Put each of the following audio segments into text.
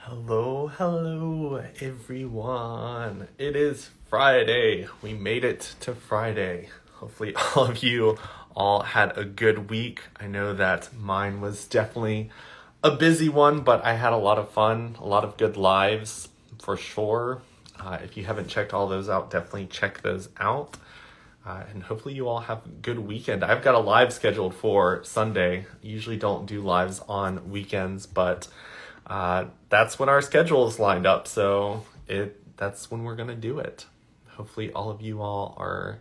Hello, everyone. It is Friday. We made it to Friday. Hopefully, all of you all had a good week. I know that mine was definitely a busy one, but I had a lot of fun, a lot of good lives for sure. If you haven't checked all those out, definitely check those out. And hopefully you all have a good weekend. I've got a live scheduled for Sunday. Usually don't do lives on weekends, but that's when our schedule is lined up. So that's when we're gonna do it. Hopefully all of you all are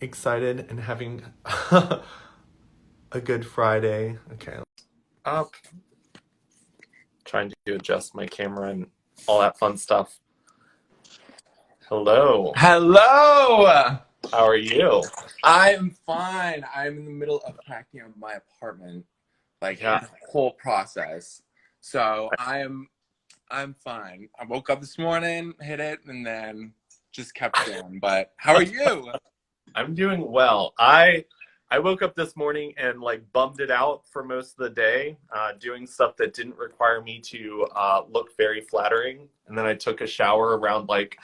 excited and having a good Friday. Okay, up. Trying to adjust my camera and all that fun stuff. Hello. Hello! How are you? I'm fine. I'm in the middle of packing up my apartment, like Yeah. the whole process. So I'm fine. I woke up this morning, hit it, and then just kept going. But how are you? I'm doing well. I woke up this morning and like bummed it out for most of the day, doing stuff that didn't require me to look very flattering, and then I took a shower around like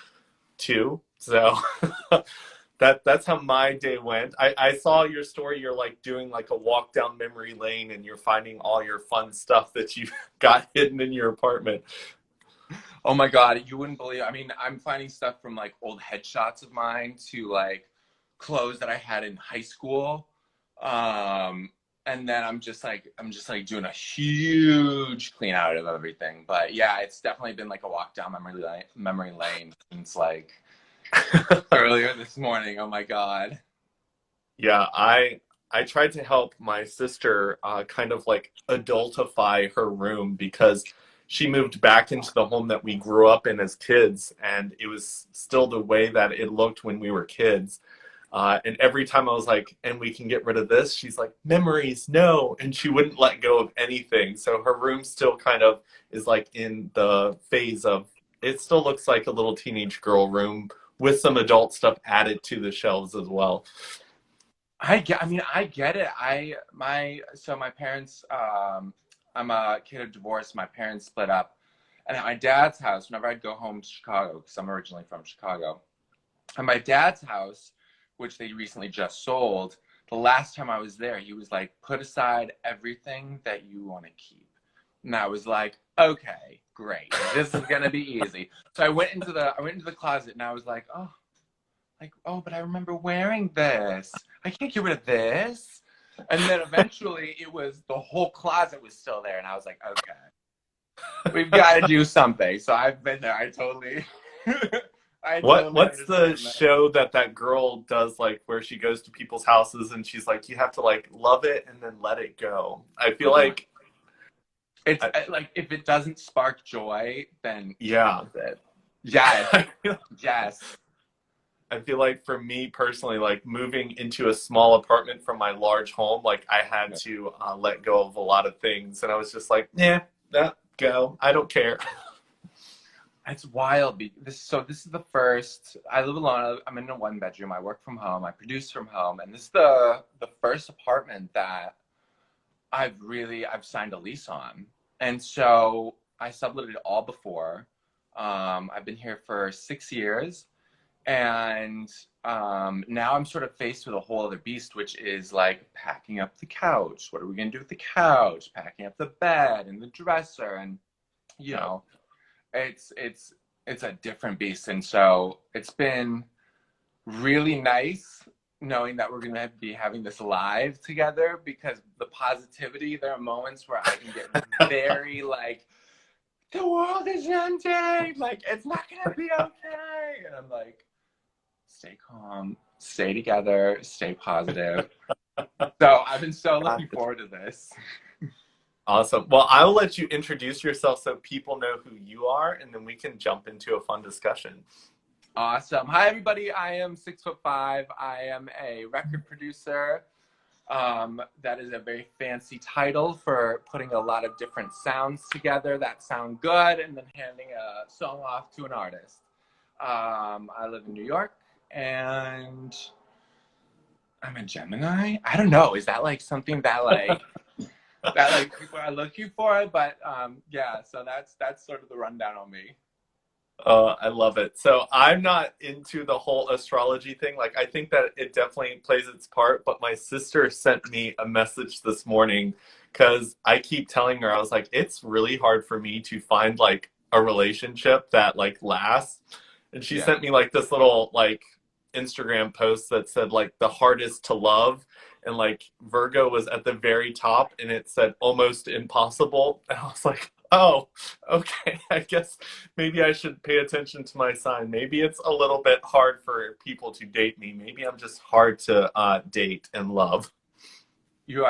2. So that's how my day went. I saw your story. You're like doing like a walk down memory lane, and you're finding all your fun stuff that you got hidden in your apartment. Oh my God, you wouldn't believe. I mean, I'm finding stuff from like old headshots of mine to like clothes that I had in high school. Um, and then I'm just like doing a huge clean out of everything. But yeah, it's definitely been like a walk down memory lane since like earlier this morning. Oh my God. Yeah, I tried to help my sister kind of like adultify her room because she moved back into the home that we grew up in as kids, and it was still the way that it looked when we were kids. And every time I was like, "And we can get rid of this," she's like, "Memories, no," and she wouldn't let go of anything. So her room still kind of is like in the phase of it still looks like a little teenage girl room with some adult stuff added to the shelves as well. I get it. My parents, I'm a kid of divorce. My parents split up. And at my dad's house, whenever I'd go home to Chicago, because I'm originally from Chicago, at my dad's house, which they recently just sold, the last time I was there, he was like, put aside everything that you want to keep. And I was like, okay, great. This is gonna be easy. So I went into the closet and I was like, but I remember wearing this. I can't get rid of this. And then eventually it was the whole closet was still there and I was like, okay, we've got to do something. So I've been there. I totally I totally What's the understand that. show that that girl does like where she goes to people's houses and she's like you have to like love it and then let it go. I feel Oh, like it's I, like if it doesn't spark joy, then yeah. close it. Yes, I feel, yes. I feel like for me personally like moving into a small apartment from my large home like I had to let go of a lot of things and I was just like, "Yeah, that go. I don't care." It's wild. This is the first. I live alone. I'm in a one bedroom. I work from home. I produce from home, and this is the first apartment that I've signed a lease on. And so I subletted it all before. I've been here for 6 years, and now I'm sort of faced with a whole other beast, which is like packing up the couch. What are we gonna do with the couch? Packing up the bed and the dresser, and you Yeah. know, it's a different beast. And so it's been really nice knowing that we're going to be having this live together because the positivity, there are moments where I can get very like, the world is ending, like it's not going to be okay. And I'm like, stay calm, stay together, stay positive. So I've been so looking forward to this. Awesome. Well, I'll let you introduce yourself so people know who you are, and then we can jump into a fun discussion. Awesome. Hi, everybody. I am 6'5". I am a record producer. That is a very fancy title for putting a lot of different sounds together that sound good and then handing a song off to an artist. I live in New York and I'm a Gemini. I don't know. Is that like something that like that like people are looking for it. But yeah, so that's sort of the rundown on me. Oh, I love it. So I'm not into the whole astrology thing. Like, I think that it definitely plays its part, but my sister sent me a message this morning because I keep telling her, I was like, it's really hard for me to find like a relationship that like lasts. And she Yeah. sent me like this little like Instagram post that said like the hardest to love. And like Virgo was at the very top and it said almost impossible. And I was like, oh, okay. I guess maybe I should pay attention to my sign. Maybe it's a little bit hard for people to date me. Maybe I'm just hard to date and love. You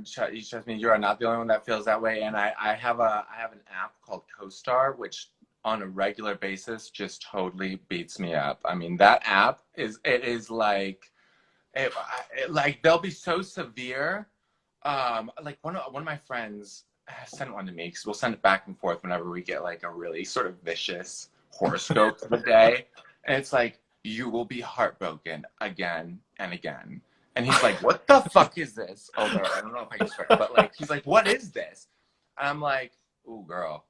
trust me, you are not the only one that feels that way. And I have an app called CoStar, which on a regular basis just totally beats me up. I mean, that app is like like they'll be so severe. Like one of my friends sent one to me because we'll send it back and forth whenever we get like a really sort of vicious horoscope for the day, and it's like you will be heartbroken again and again. And he's like, "What the fuck is this?" Although I don't know if I can swear, but like he's like, "What is this?" And I'm like, "Ooh, girl,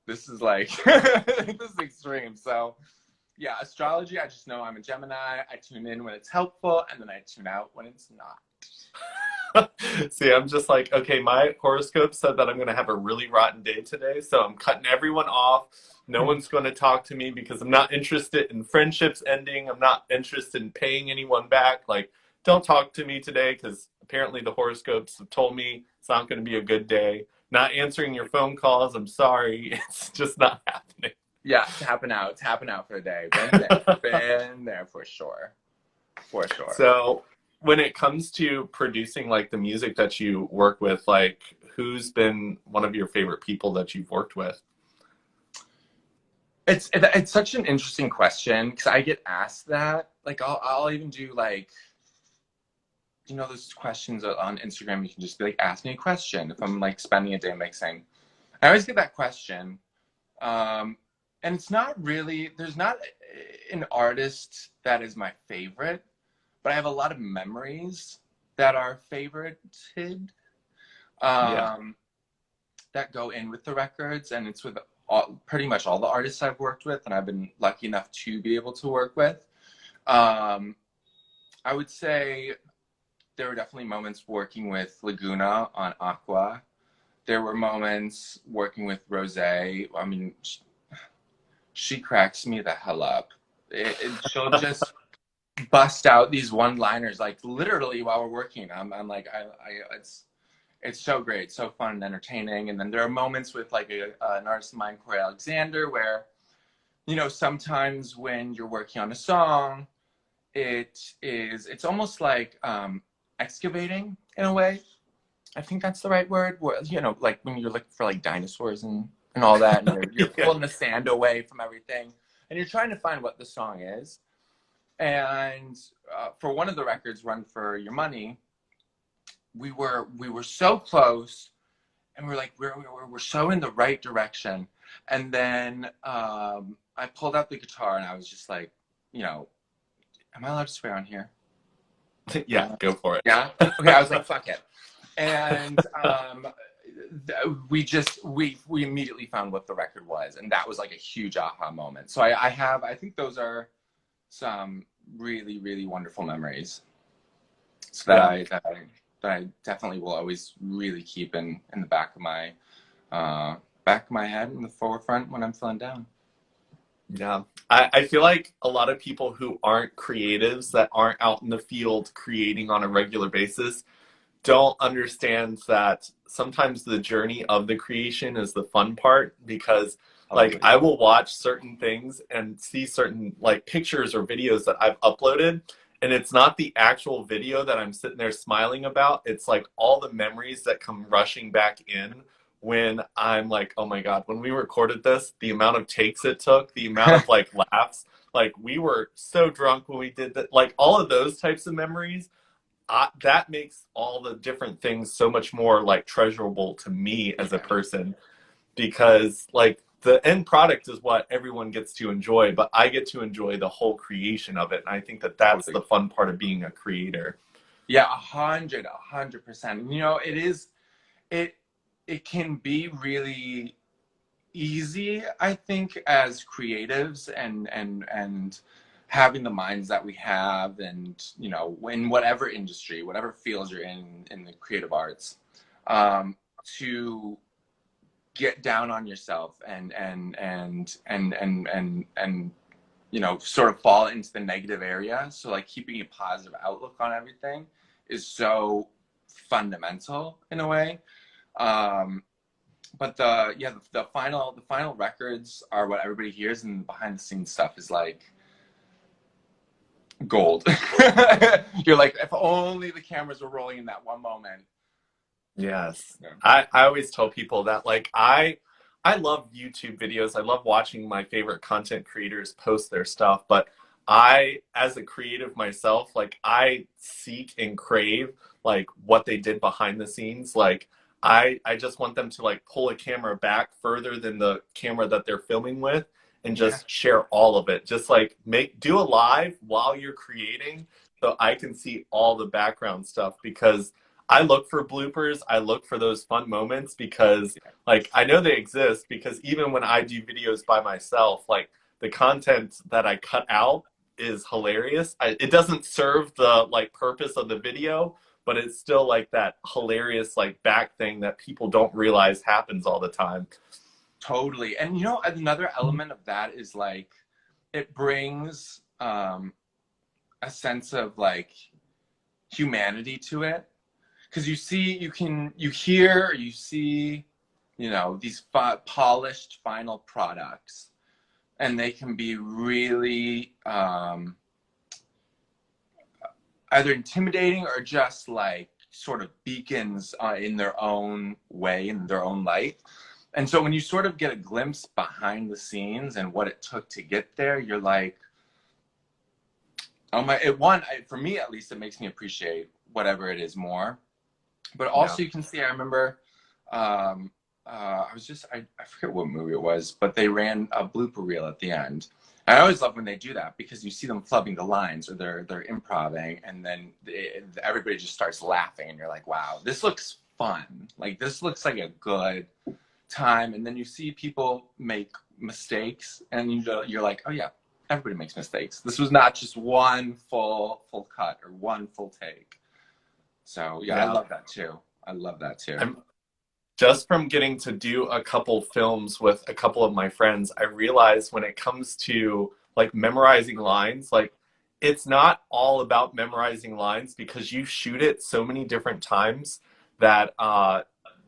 this is like this is extreme." So yeah, astrology, I just know I'm a Gemini. I tune in when it's helpful, and then I tune out when it's not. See, I'm just like, okay, my horoscope said that I'm going to have a really rotten day today, so I'm cutting everyone off. No one's going to talk to me because I'm not interested in friendships ending. I'm not interested in paying anyone back. Like, don't talk to me today because apparently the horoscopes have told me it's not going to be a good day. Not answering your phone calls. I'm sorry. It's just not happening. Yeah, tapping out. Tapping out for the day. Been there. Been there for sure. For sure. So, when it comes to producing like the music that you work with, like who's been one of your favorite people that you've worked with? It's such an interesting question because I get asked that. Like I'll even do like those questions on Instagram. You can just be like, ask me a question if I'm like spending a day mixing. I always get that question. And it's not really, there's not an artist that is my favorite, but I have a lot of memories that are favorited, Yeah. that go in with the records. And it's with pretty much all the artists I've worked with, and I've been lucky enough to be able to work with. Um, I would say there were definitely moments working with Laguna on Aqua. There were moments working with Rose. I mean, she cracks me the hell up. She'll just bust out these one-liners like literally while we're working. I'm like, it's so great, so fun and entertaining. And then there are moments with like an artist of mine, Corey Alexander, where sometimes when you're working on a song, it's almost like excavating in a way. I think that's the right word. Where, like when you're looking for like dinosaurs and all that, and you're Yeah. pulling the sand away from everything, and you're trying to find what the song is. And for one of the records, Run for Your Money, we were so close, and we're so in the right direction. And then I pulled out the guitar, and I was just like, am I allowed to swear on here? Yeah, go for it. Yeah. Okay. I was like, fuck it. And we immediately found what the record was, and that was like a huge aha moment. So I think those are some really, really wonderful memories. So that I definitely will always really keep in the back of my head, in the forefront when I'm feeling down. Yeah. I feel like a lot of people who aren't creatives, that aren't out in the field creating on a regular basis, don't understand that sometimes the journey of the creation is the fun part because like Totally. I will watch certain things and see certain like pictures or videos that I've uploaded and it's not the actual video that I'm sitting there smiling about. It's like all the memories that come rushing back in when I'm like, oh my God, when we recorded this, the amount of takes it took, the amount of like laughs, like we were so drunk when we did that, like all of those types of memories that makes all the different things so much more like treasurable to me as a Yeah, person because like the end product is what everyone gets to enjoy but I get to enjoy the whole creation of it and I think that that's totally. the fun part of being a creator. Yeah, 100%. It is. it can be really easy, I think, as creatives and having the minds that we have, and you know, in whatever industry, whatever fields you're in the creative arts, to get down on yourself and you know, sort of fall into the negative area. So like keeping a positive outlook on everything is so fundamental in a way. But the final records are what everybody hears, and behind the scenes stuff is like gold. You're like, if only the cameras were rolling in that one moment. Yes. Yeah. I always tell people that like I love YouTube videos. I love watching my favorite content creators post their stuff, but I as a creative myself, like I seek and crave like what they did behind the scenes. Like I just want them to like pull a camera back further than the camera that they're filming with and Yeah. just share all of it. Just like do a live while you're creating so I can see all the background stuff because I look for bloopers. I look for those fun moments because like I know they exist because even when I do videos by myself, like the content that I cut out is hilarious. It doesn't serve the like purpose of the video, but it's still like that hilarious like back thing that people don't realize happens all the time. Totally. And you know, another element of that is like it brings a sense of like humanity to it. Because you see, you hear, you see, you know, these polished final products, and they can be really either intimidating or just like sort of beacons in their own way, in their own light. And so when you sort of get a glimpse behind the scenes and what it took to get there, you're like, oh my! For me at least, it makes me appreciate whatever it is more. But also, you can see, I remember, I forget what movie it was, but they ran a blooper reel at the end. And I always love when they do that because you see them flubbing the lines or they're improvising, and then everybody just starts laughing, and you're like, wow, this looks fun. Like, this looks like a good time. And then you see people make mistakes, and you're like, oh yeah, everybody makes mistakes. This was not just one full cut or one full take. So yeah, I love that too. I love that too. Just from getting to do a couple films with a couple of my friends, I realized when it comes to like memorizing lines, like it's not all about memorizing lines because you shoot it so many different times that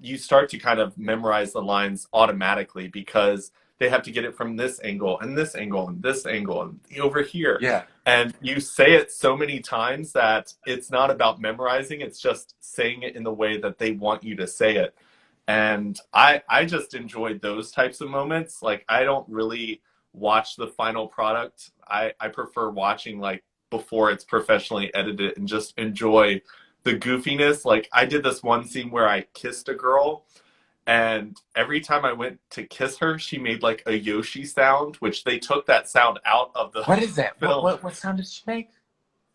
you start to kind of memorize the lines automatically because they have to get it from this angle and this angle and this angle and over here. Yeah. And you say it so many times that it's not about memorizing, it's just saying it in the way that they want you to say it. And I just enjoyed those types of moments. Like I don't really watch the final product. I prefer watching like before it's professionally edited and just enjoy the goofiness. Like I did this one scene where I kissed a girl, and every time I went to kiss her, she made like a Yoshi sound, which they took that sound out of the What is that? film. What sound did she make?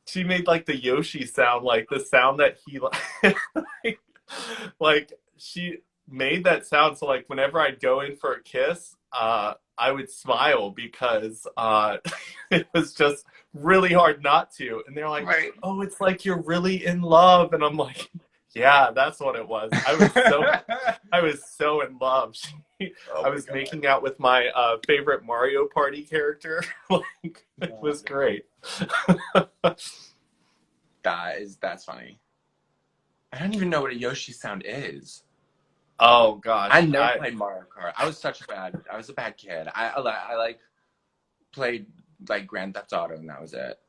She made like the Yoshi sound, like the sound that he like she made that sound. So like whenever I'd go in for a kiss, I would smile because it was just really hard not to. And they're like, Right. "Oh, it's like you're really in love," and I'm like, yeah, that's what it was. I was so in love. I was making out with my favorite Mario Party character. Like it was great. That's funny. I don't even know what a Yoshi sound is. Oh gosh, I never played Mario Kart. I was a bad kid. I like played like Grand Theft Auto, and that was it.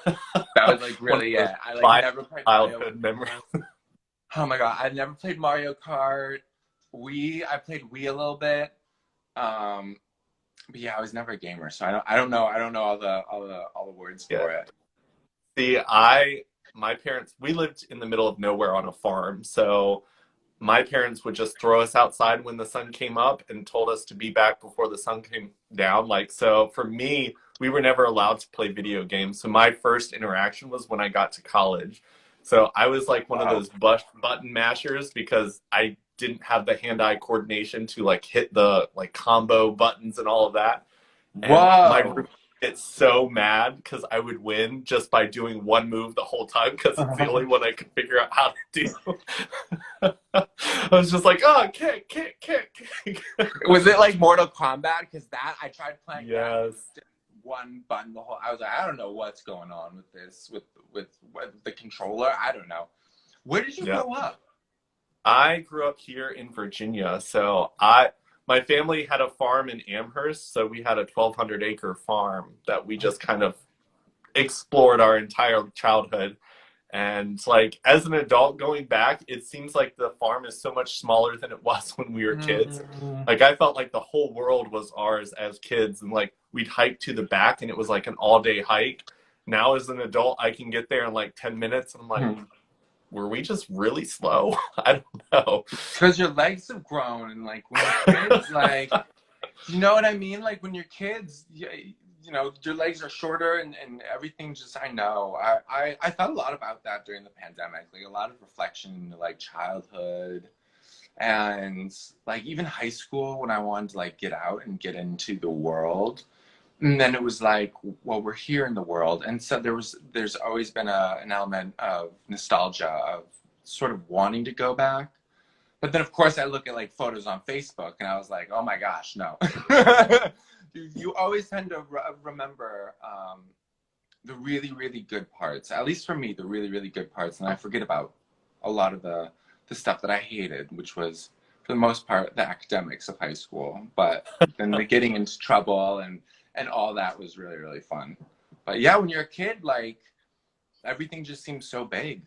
That was like really it. I like never played childhood memory. Oh my god, I never played Mario Kart. I played Wii a little bit. But yeah, I was never a gamer, so I don't know all the words for it. See, my parents, we lived in the middle of nowhere on a farm, so my parents would just throw us outside when the sun came up and told us to be back before the sun came down. Like, so for me, we were never allowed to play video games. So my first interaction was when I got to college. So I was like one of those button mashers because I didn't have the hand-eye coordination to like hit the like combo buttons and all of that. And my Whoa. group gets so mad because I would win just by doing one move the whole time because it's the only one I could figure out how to do. I was just like, oh, kick, kick, kick, kick. Was it like Mortal Kombat? Because that I tried playing Yes. that one button the whole. I was like, I don't know what's going on with this with the controller. I don't know. Where did you Yeah. grow up? I grew up here in Virginia, so my family had a farm in Amherst, so we had a 1,200-acre farm that we just kind of explored our entire childhood. And like as an adult going back, it seems like the farm is so much smaller than it was when we were kids. Like I felt like the whole world was ours as kids, and like we'd hike to the back and it was like an all-day hike. Now as an adult, I can get there in like 10 minutes and I'm like, were we just really slow? I don't know. Because your legs have grown, and like when you're kids, like, you know what I mean? Like when you're kids, you know, your legs are shorter and everything. Just I know. I thought a lot about that during the pandemic. Like a lot of reflection into like childhood and like even high school when I wanted to like get out and get into the world. And then it was like, well, we're here in the world. And so there's always been an element of nostalgia, of sort of wanting to go back. But then, of course, I look at like photos on Facebook and I was like, oh my gosh, no. You always tend to remember the really, really good parts, at least for me, the really, really good parts. And I forget about a lot of the stuff that I hated, which was, for the most part, the academics of high school. But then the getting into trouble and all that was really, really fun. But yeah, when you're a kid, like everything just seems so big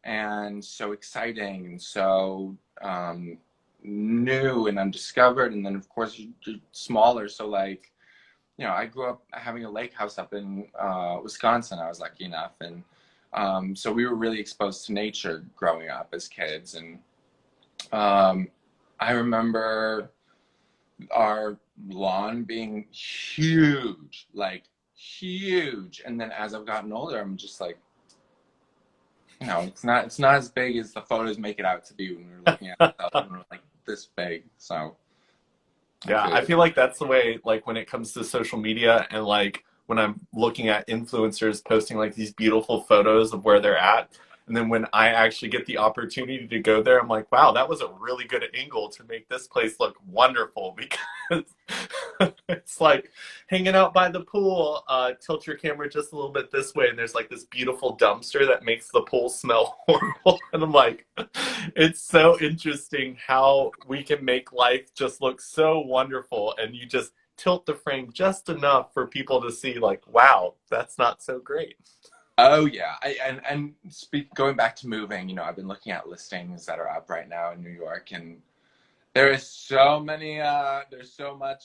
and so exciting and so new and undiscovered. And then of course you're smaller. So like, you know, I grew up having a lake house up in Wisconsin. I was lucky enough. And so we were really exposed to nature growing up as kids. And I remember our lawn being huge, like huge. And then as I've gotten older, I'm just like, you know, it's not as big as the photos make it out to be when we were looking at it, when we're like this big. So yeah, I feel like that's the way, like when it comes to social media and like when I'm looking at influencers posting like these beautiful photos of where they're at. And then when I actually get the opportunity to go there, I'm like, wow, that was a really good angle to make this place look wonderful, because it's like hanging out by the pool, tilt your camera just a little bit this way, and there's like this beautiful dumpster that makes the pool smell horrible. And I'm like, it's so interesting how we can make life just look so wonderful, and you just tilt the frame just enough for people to see like, wow, that's not so great. Oh yeah, going back to moving, you know, I've been looking at listings that are up right now in New York, and there is so many, there's so much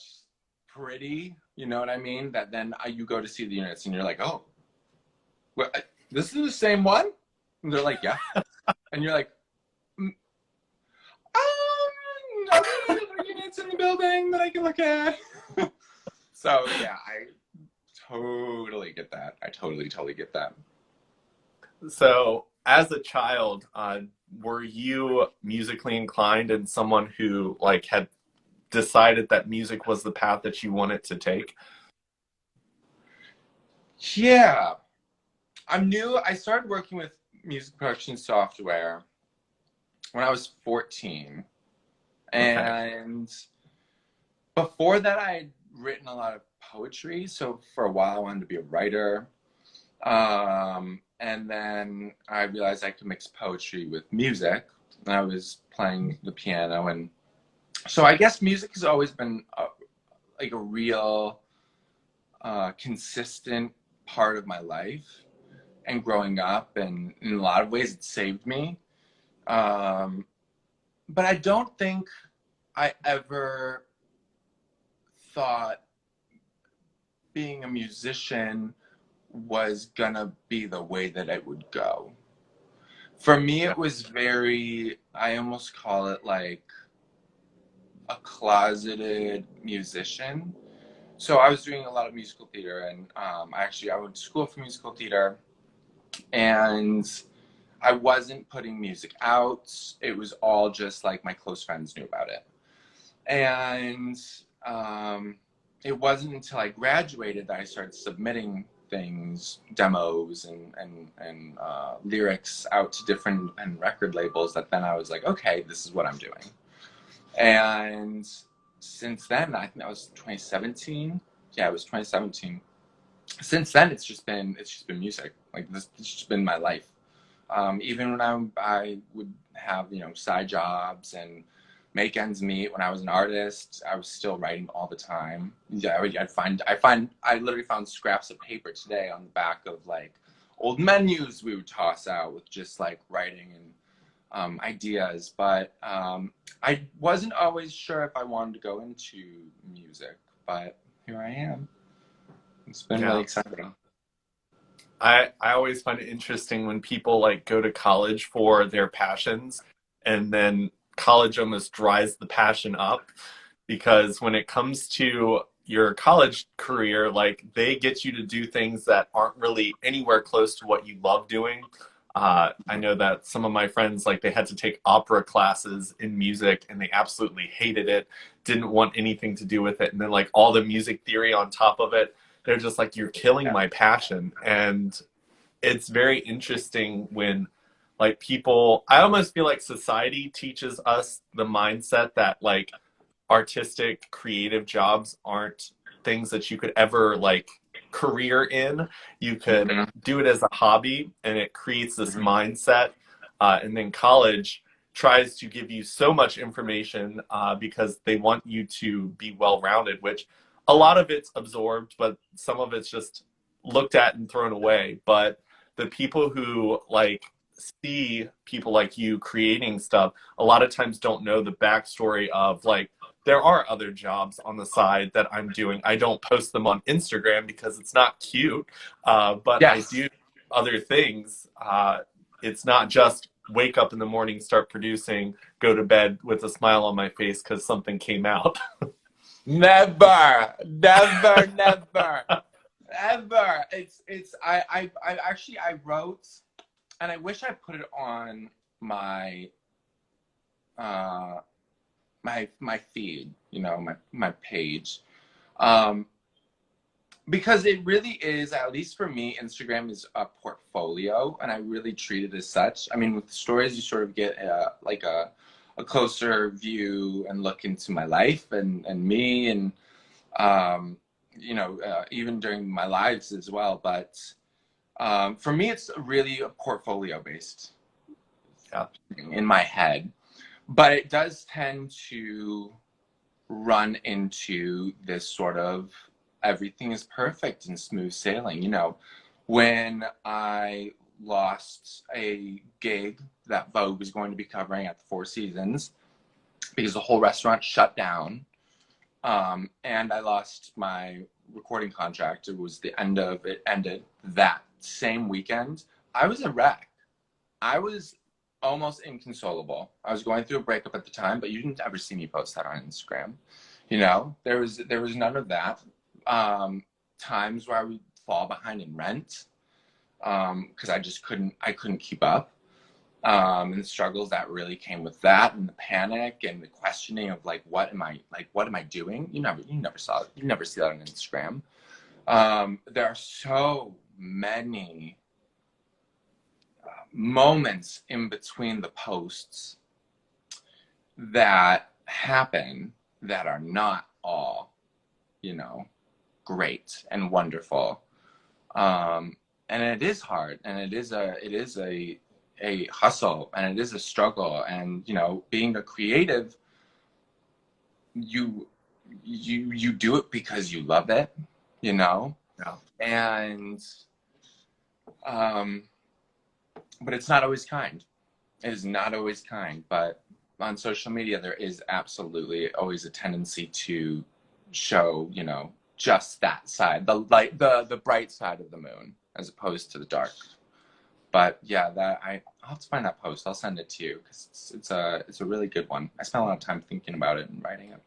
pretty, you know what I mean? That then you go to see the units and you're like, oh, well, this is the same one? And they're like, yeah. And you're like, are there other units in the building that I can look at? So yeah, I totally get that. I totally get that. So, as a child, were you musically inclined and someone who like had decided that music was the path that you wanted to take? Yeah, I started working with music production software when I was 14. And before that, I'd written a lot of poetry. So for a while, I wanted to be a writer. And then I realized I could mix poetry with music. And I was playing the piano. And so I guess music has always been like a real consistent part of my life and growing up. And in a lot of ways, it saved me. But I don't think I ever thought being a musician was gonna be the way that it would go. For me, it was very, I almost call it like a closeted musician. So I was doing a lot of musical theater, and I went to school for musical theater, and I wasn't putting music out. It was all just like my close friends knew about it. And it wasn't until I graduated that I started submitting things, demos, and lyrics out to different and record labels that then I was like, okay, this is what I'm doing. And since then, I think that was 2017. Yeah, it was 2017. Since then, it's just been music. Like this, it's just been my life. Even when I would have, you know, side jobs and make ends meet. When I was an artist, I was still writing all the time. Yeah, I literally found scraps of paper today on the back of like old menus we would toss out with just like writing and ideas. But I wasn't always sure if I wanted to go into music, but here I am. It's been really Yeah. exciting. I always find it interesting when people like go to college for their passions and then college almost dries the passion up because when it comes to your college career, like they get you to do things that aren't really anywhere close to what you love doing. I know that some of my friends, like they had to take opera classes in music and they absolutely hated it, didn't want anything to do with it. And then like all the music theory on top of it, they're just like, you're killing Yeah. my passion. And it's very interesting when like people, I almost feel like society teaches us the mindset that like artistic creative jobs aren't things that you could ever like career in. You could Mhm. do it as a hobby and it creates this Mhm. mindset, and then college tries to give you so much information because they want you to be well rounded, which a lot of it's absorbed but some of it's just looked at and thrown away. But the people who like see people like you creating stuff a lot of times don't know the backstory of like there are other jobs on the side that I'm doing. I don't post them on Instagram because it's not cute, but I Yes. do other things. It's not just wake up in the morning, start producing, go to bed with a smile on my face because something came out. Never, never, never, ever. I actually I wrote, and I wish I put it on my uh my feed, you know, my page. Um, because it really is, at least for me, Instagram is a portfolio, and I really treat it as such. I mean, with stories, you sort of get like a closer view and look into my life and me, and um, you know, even during my lives as well. But for me, it's really a portfolio based Yeah. in my head. But it does tend to run into this sort of everything is perfect and smooth sailing. You know, when I lost a gig that Vogue was going to be covering at the Four Seasons because the whole restaurant shut down, and I lost my recording contract. It was the end of it, ended that same weekend. I was a wreck. I was almost inconsolable. I was going through a breakup at the time, but you didn't ever see me post that on Instagram. You know, there was none of that. Times where I would fall behind in rent because I couldn't keep up. And the struggles that really came with that, and the panic and the questioning of like, what am I doing? You never see that on Instagram. There are so many moments in between the posts that happen that are not all, you know, great and wonderful. And it is hard, and it is a hustle, and it is a struggle. And you know, being a creative, you you do it because you love it, you know. Yeah. And um, but it's not always kind. It is not always kind, but on social media, there is absolutely always a tendency to show, you know, just that side, the light, the bright side of the moon, as opposed to the dark. But yeah, I'll have to find that post. I'll send it to you because it's a really good one. I spent a lot of time thinking about it and writing it.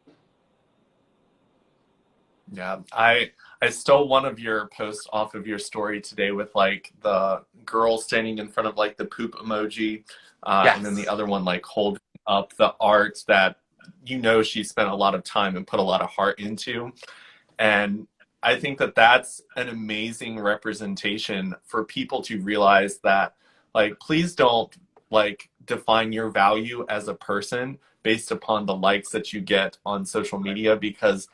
Yeah, I stole one of your posts off of your story today with like the girl standing in front of like the poop emoji, and then the Yes. other one like holding up the art that she spent a lot of time and put a lot of heart into. And I think that that's an amazing representation for people to realize that, like, please don't like define your value as a person based upon the likes that you get on social media, because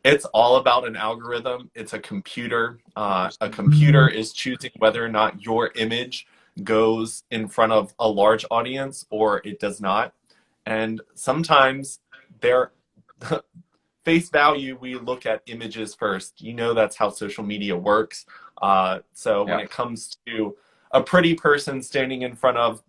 it's all about an algorithm. It's a computer. A 100%. computer is choosing whether or not your image goes in front of a large audience or it does not. And sometimes they're face value, we look at images first. That's how social media works. So when Yeah. it comes to a pretty person standing in front of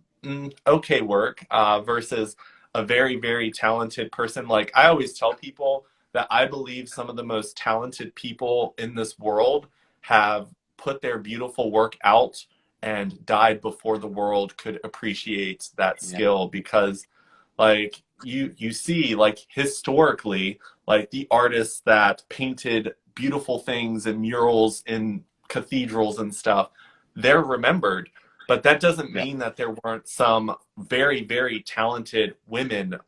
okay work versus a very, very talented person, like I always tell people that I believe some of the most talented people in this world have put their beautiful work out and died before the world could appreciate that Yeah. skill, because like you see like historically, like the artists that painted beautiful things and murals in cathedrals and stuff, they're remembered. But that doesn't Yeah. mean that there weren't some very, very talented women,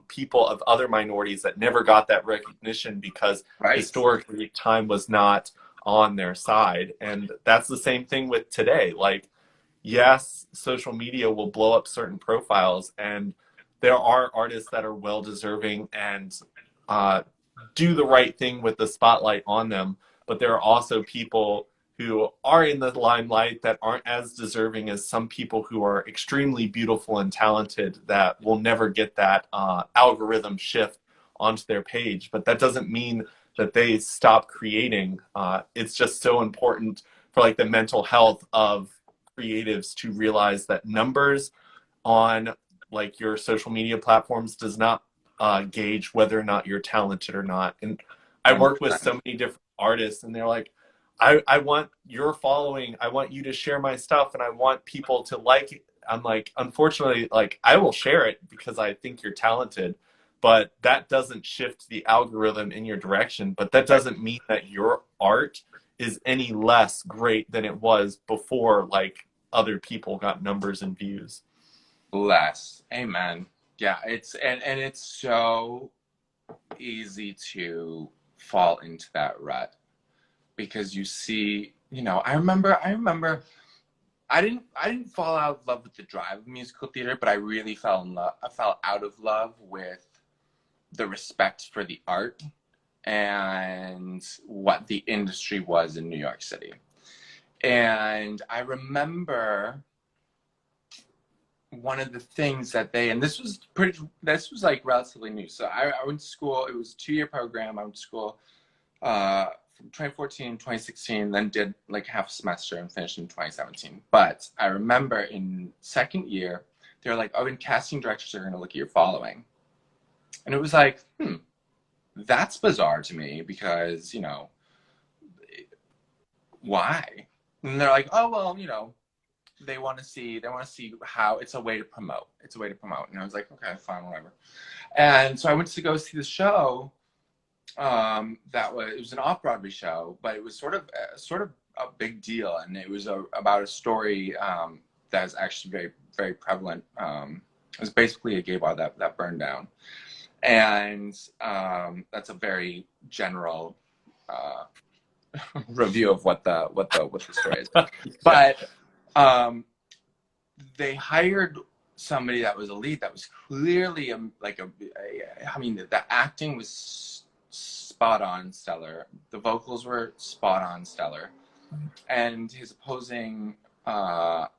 people of other minorities that never got that recognition because Right. historically time was not on their side. And that's the same thing with today. Like, yes, social media will blow up certain profiles, and there are artists that are well deserving and uh, do the right thing with the spotlight on them. But there are also people who are in the limelight that aren't as deserving as some people who are extremely beautiful and talented that will never get that algorithm shift onto their page. But that doesn't mean that they stop creating. It's just so important for like the mental health of creatives to realize that numbers on like your social media platforms does not gauge whether or not you're talented or not. And I work with 100%. so many different artists, and they're like, I want your following, I want you to share my stuff, and I want people to like it. I'm like, unfortunately, like I will share it because I think you're talented, but that doesn't shift the algorithm in your direction. But that Right. doesn't mean that your art is any less great than it was before like other people got numbers and views. Bless. Amen. Yeah, and it's so easy to fall into that rut because you see, I remember I didn't fall out of love with the drive of musical theater, but I really I fell out of love with the respect for the art and what the industry was in New York City. And I remember one of the things that and this was like relatively new. So I went to school, it was a 2-year program. I went to school from 2014, 2016, then did like half a semester and finished in 2017. But I remember in second year, they were like, oh, and casting directors are going to look at your following. And it was like, that's bizarre to me because, why? And they're like, oh, well, they want to see how it's a way to promote. It's a way to promote. And I was like, okay, fine, whatever. And so I went to go see the show. It was an off-Broadway show, but it was sort of a big deal, and it was about a story that is actually very, very prevalent. It was basically a gay bar that burned down, and that's a very general review of what the story is. Yeah. But they hired somebody that was a lead that was clearly I mean, the acting was spot on stellar. The vocals were spot on stellar. And his opposing, the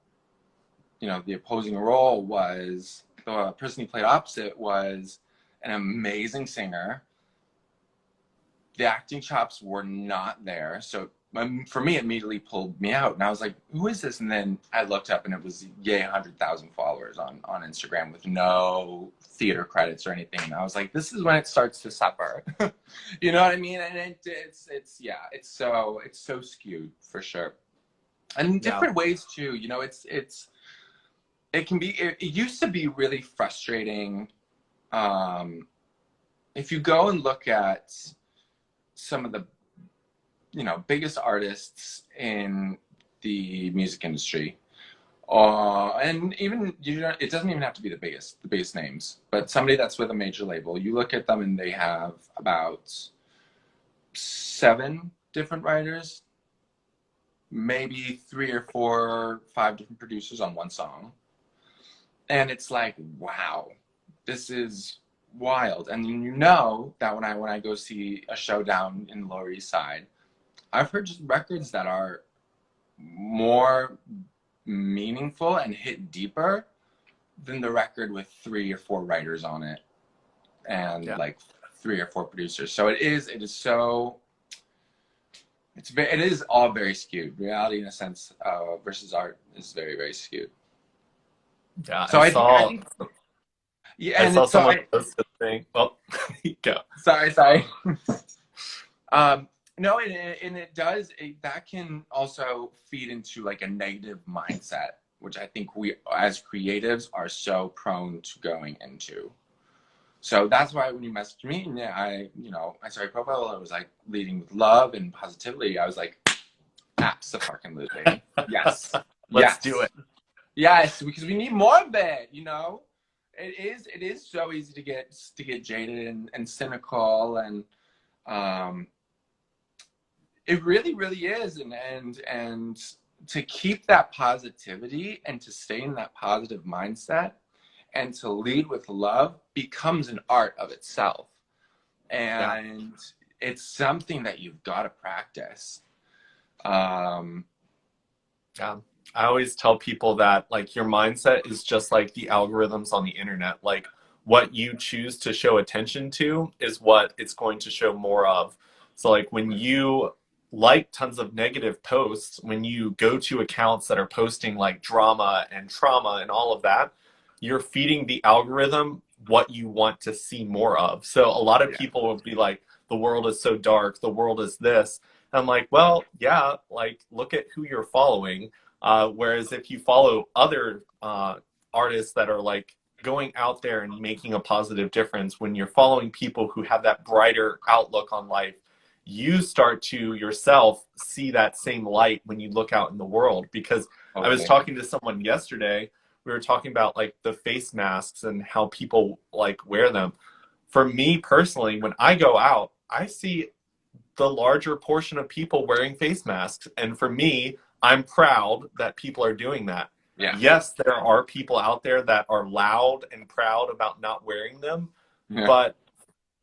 opposing role was the person he played opposite was an amazing singer. The acting chops were not there. So for me, it immediately pulled me out. And I was like, who is this? And then I looked up and it was 100,000 followers on Instagram with no theater credits or anything. And I was like, this is when it starts to suffer. You know what I mean? And it's so skewed for sure. And in different ways too, it used to be really frustrating. If you go and look at some of the biggest artists in the music industry. And even it doesn't even have to be the biggest names, but somebody that's with a major label. You look at them and they have about 7 different writers, maybe 3 or 4 or 5 different producers on one song. And it's like, wow, this is wild. And that when I go see a show down in the Lower East Side, I've heard just records that are more meaningful and hit deeper than the record with 3 or 4 writers on it and like 3 or 4 producers. So it is so it is all very skewed. Reality, in a sense, versus art is very, very skewed. Yeah, So I think yeah, I and saw so someone post a thing. Well, go. sorry. No, and it does. That can also feed into like a negative mindset, which I think we, as creatives, are so prone to going into. So that's why when you messaged me, and I started profile. I was like leading with love and positivity. I was like, absolutely, yes, Let's do it. yes, because we need more of it. It is so easy to get jaded and cynical, and it really, really is, and to keep that positivity and to stay in that positive mindset and to lead with love becomes an art of itself. And it's something that you've got to practice. Yeah. I always tell people that like your mindset is just like the algorithms on the internet. Like what you choose to show attention to is what it's going to show more of. So like when you like tons of negative posts, when you go to accounts that are posting like drama and trauma and all of that, you're feeding the algorithm what you want to see more of. So a lot of people will be like, the world is so dark, the world is this. And I'm like, well, yeah, like look at who you're following. Whereas if you follow other artists that are like going out there and making a positive difference, when you're following people who have that brighter outlook on life, you start to yourself see that same light when you look out in the world. Because I was talking to someone yesterday, we were talking about like the face masks and how people like wear them. For me personally, when I go out, I see the larger portion of people wearing face masks. And for me, I'm proud that people are doing that. Yeah. Yes, there are people out there that are loud and proud about not wearing them, but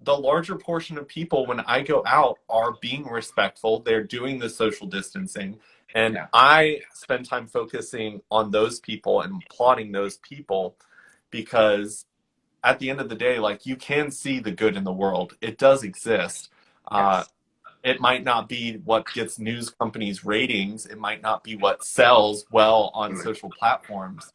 the larger portion of people when I go out are being respectful. They're doing the social distancing. And I spend time focusing on those people and applauding those people because at the end of the day, like you can see the good in the world. It does exist. It might not be what gets news companies ratings. It might not be what sells well on social platforms.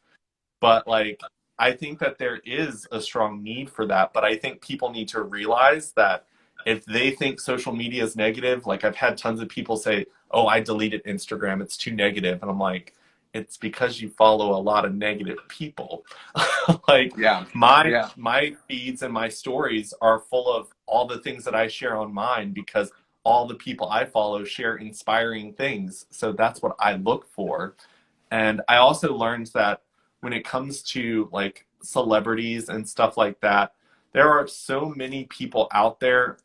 But like, I think that there is a strong need for that. But I think people need to realize that if they think social media is negative, like I've had tons of people say, oh, I deleted Instagram, it's too negative. And I'm like, it's because you follow a lot of negative people. Like my feeds and my stories are full of all the things that I share on mine because all the people I follow share inspiring things. So that's what I look for. And I also learned that when it comes to like celebrities and stuff like that, there are so many people out there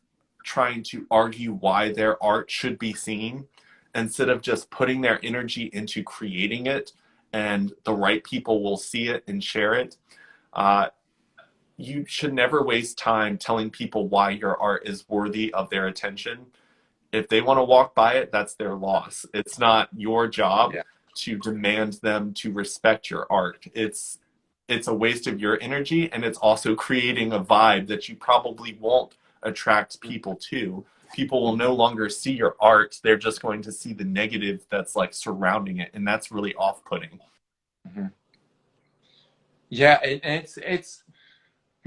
trying to argue why their art should be seen instead of just putting their energy into creating it and the right people will see it and share it. You should never waste time telling people why your art is worthy of their attention. If they want to walk by it, that's their loss. It's not your job to demand them to respect your art. It's a waste of your energy, and it's also creating a vibe that you probably won't attract people to. People will no longer see your art. They're just going to see the negative that's like surrounding it, and that's really off-putting. Mm-hmm. Yeah, it's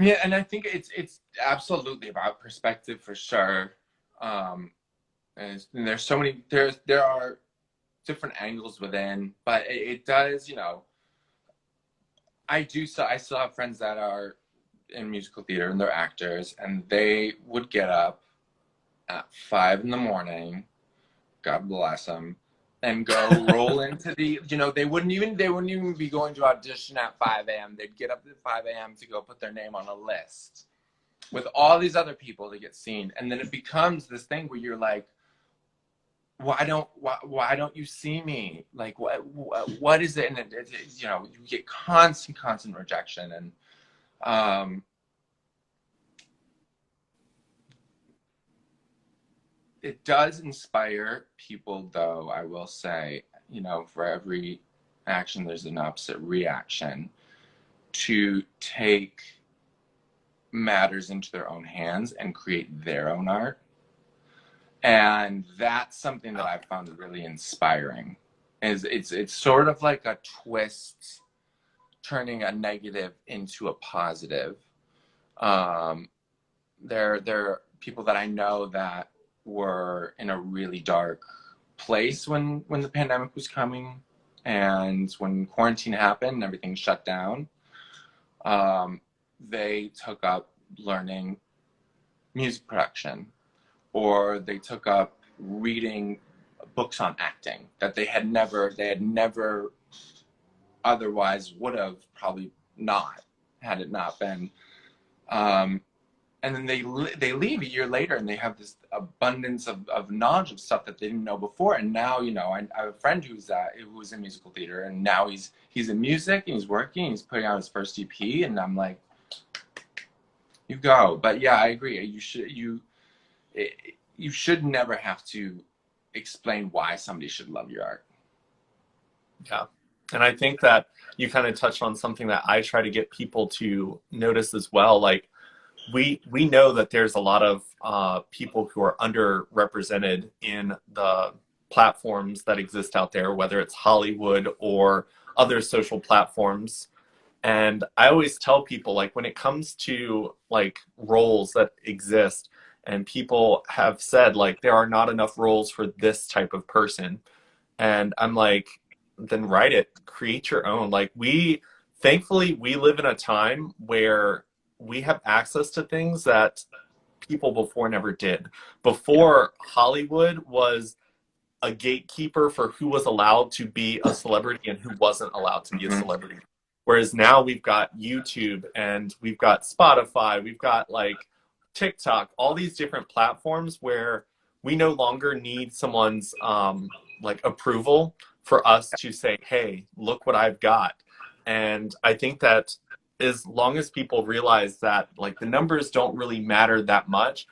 and I think it's absolutely about perspective for sure. And there's so many there are different angles within, but it does, I still have friends that are in musical theater and they're actors, and they would get up at 5 in the morning God bless them, and go roll into the, they wouldn't even be going to audition at 5 a.m. They'd get up at 5 a.m. to go put their name on a list with all these other people to get seen. And then it becomes this thing where you're like, why don't you see me? Like, what is it? And you get constant rejection. And it does inspire people, though, I will say, for every action, there's an opposite reaction, to take matters into their own hands and create their own art. And that's something that I've found really inspiring. It's sort of like a twist, turning a negative into a positive. There are people that I know that were in a really dark place when the pandemic was coming, and when quarantine happened and everything shut down. They took up learning music production, or they took up reading books on acting that they had never otherwise would have probably not, had it not been. And then they leave a year later and they have this abundance of knowledge of stuff that they didn't know before. And now, I have a friend who was in musical theater, and now he's in music and he's working and he's putting out his first EP, and I'm like, you go. But yeah, I agree. You should never have to explain why somebody should love your art. Yeah. And I think that you kind of touched on something that I try to get people to notice as well. Like, we know that there's a lot of people who are underrepresented in the platforms that exist out there, whether it's Hollywood or other social platforms. And I always tell people, like, when it comes to like roles that exist, and people have said like there are not enough roles for this type of person, and I'm like, then write it, create your own. Like, thankfully we live in a time where we have access to things that people before never did. Before, Hollywood was a gatekeeper for who was allowed to be a celebrity and who wasn't allowed to be a celebrity. Whereas now we've got YouTube and we've got Spotify, we've got like TikTok, all these different platforms where we no longer need someone's like approval for us to say, hey, look what I've got. And I think that as long as people realize that like the numbers don't really matter that much,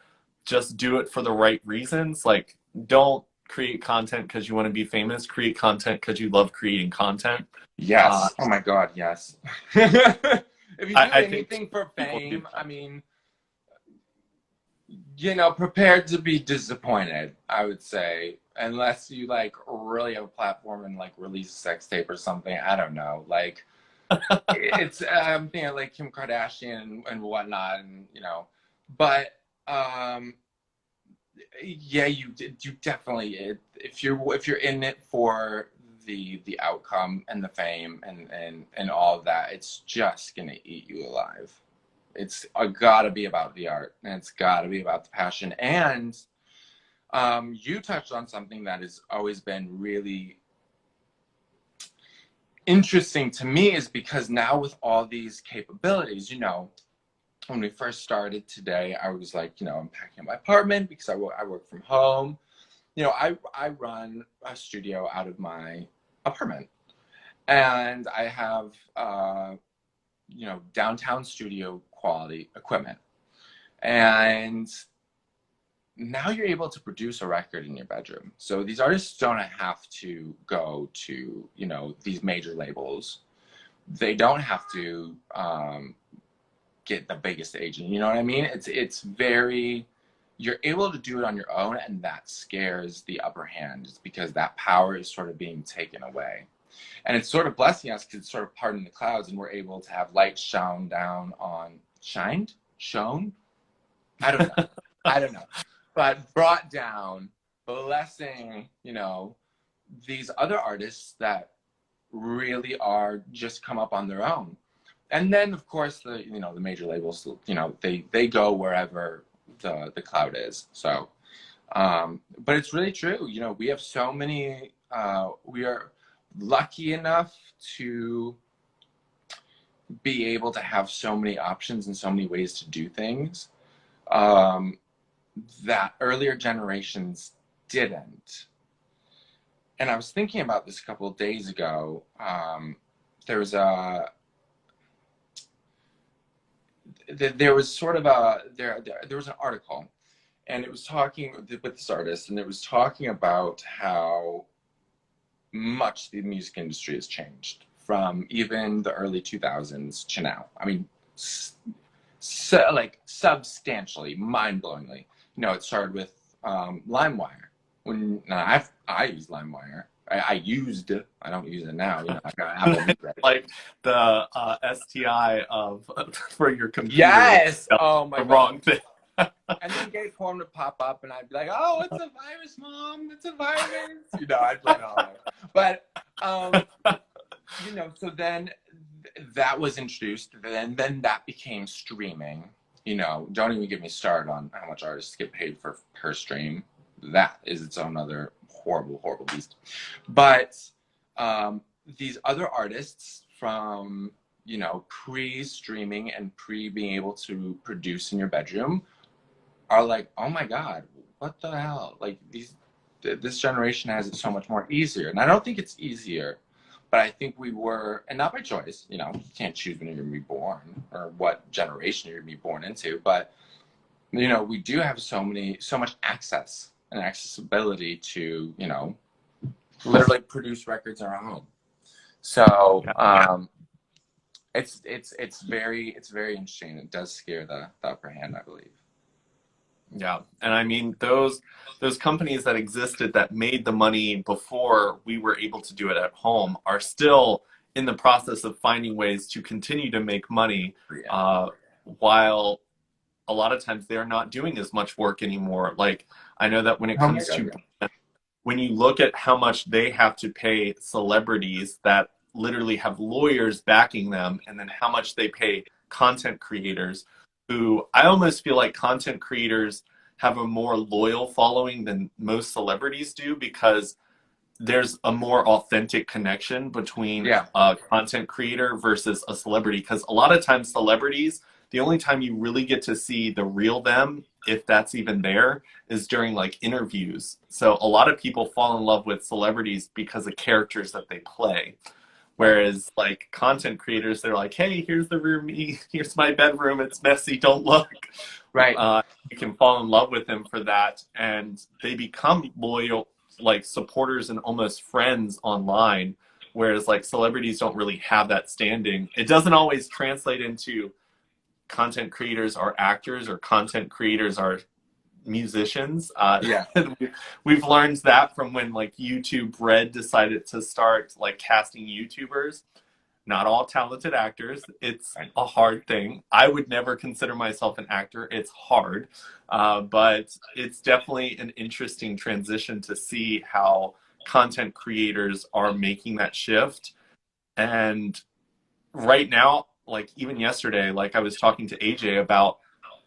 just do it for the right reasons. Like, don't create content because you want to be famous, create content because you love creating content. Yes. Oh my God, yes. If you do anything for fame, I mean, prepared to be disappointed, I would say, unless you like really have a platform and like release a sex tape or something. I don't know. Like, it's I'm thinking like Kim Kardashian and whatnot, and but yeah, you definitely, if you're in it for the outcome and the fame and all of that, it's just gonna eat you alive. It's gotta be about the art, and it's gotta be about the passion. And you touched on something that has always been really interesting to me, is because now with all these capabilities, when we first started today, I was like, I'm packing my apartment because I work from home. I run a studio out of my apartment, and I have downtown studio quality equipment. And now you're able to produce a record in your bedroom. So these artists don't have to go to, these major labels. They don't have to get the biggest agent. You know what I mean? It's very, you're able to do it on your own, and that scares the upper hand. It's because that power is sort of being taken away. And it's sort of blessing us because it's sort of parting the clouds, and we're able to have light shown? I don't know. I don't know. But brought down, blessing, these other artists that really are just come up on their own. And then, of course, the major labels, they go wherever the cloud is. So But it's really true. You know, we have so many, we are lucky enough to be able to have so many options and so many ways to do things um, that earlier generations didn't. And I was thinking about this a couple of days ago. There was a there was sort of a there was an article, and it was talking with this artist, and it was talking about how much the music industry has changed from even the early 2000s to now. I mean, like substantially, mind-blowingly. You know, it started with LimeWire. When I use LimeWire. I used it. I don't use it now. You know, I got Apple Music. Like the STI of for your computer. Yes. Oh my the God. wrong thing. And then gay porn would pop up, and I'd be like, "Oh, it's a virus, Mom! It's a virus!" You know, I'd blame it on her. But you know, so then that was introduced, and then that became streaming. You know, don't even get me started on how much artists get paid for per stream. That is its own other horrible, horrible beast. But these other artists from, you know, pre-streaming and pre-being able to produce in your bedroom are like, oh my God, what the hell? Like this generation has it so much more easier. And I don't think it's easier, but I think we were, and not by choice, you know, you can't choose when you're gonna be born or what generation you're gonna be born into, but you know, we do have so much access and accessibility to, you know, literally produce records in our home. So it's very interesting. It does scare the upper hand, I believe. Yeah, and I mean those companies that existed that made the money before we were able to do it at home are still in the process of finding ways to continue to make money, while a lot of times they're not doing as much work anymore. Like I know that when it comes to when you look at how much they have to pay celebrities that literally have lawyers backing them, and then how much they pay content creators, who I almost feel like content creators have a more loyal following than most celebrities do, because there's a more authentic connection between a content creator versus a celebrity. Because a lot of times celebrities, the only time you really get to see the real them, if that's even there, is during like interviews. So a lot of people fall in love with celebrities because of characters that they play. Whereas like content creators, they're like, hey, here's the room, here's my bedroom, it's messy, don't look. Right. You can fall in love with them for that, and they become loyal, like supporters and almost friends online. Whereas like celebrities don't really have that standing. It doesn't always translate into content creators are actors or content creators are musicians. We've learned that from when like YouTube Red decided to start like casting YouTubers. Not all talented actors. It's a hard thing. I would never consider myself an actor. It's hard, but it's definitely an interesting transition to see how content creators are making that shift. And right now, like even yesterday, like I was talking to AJ about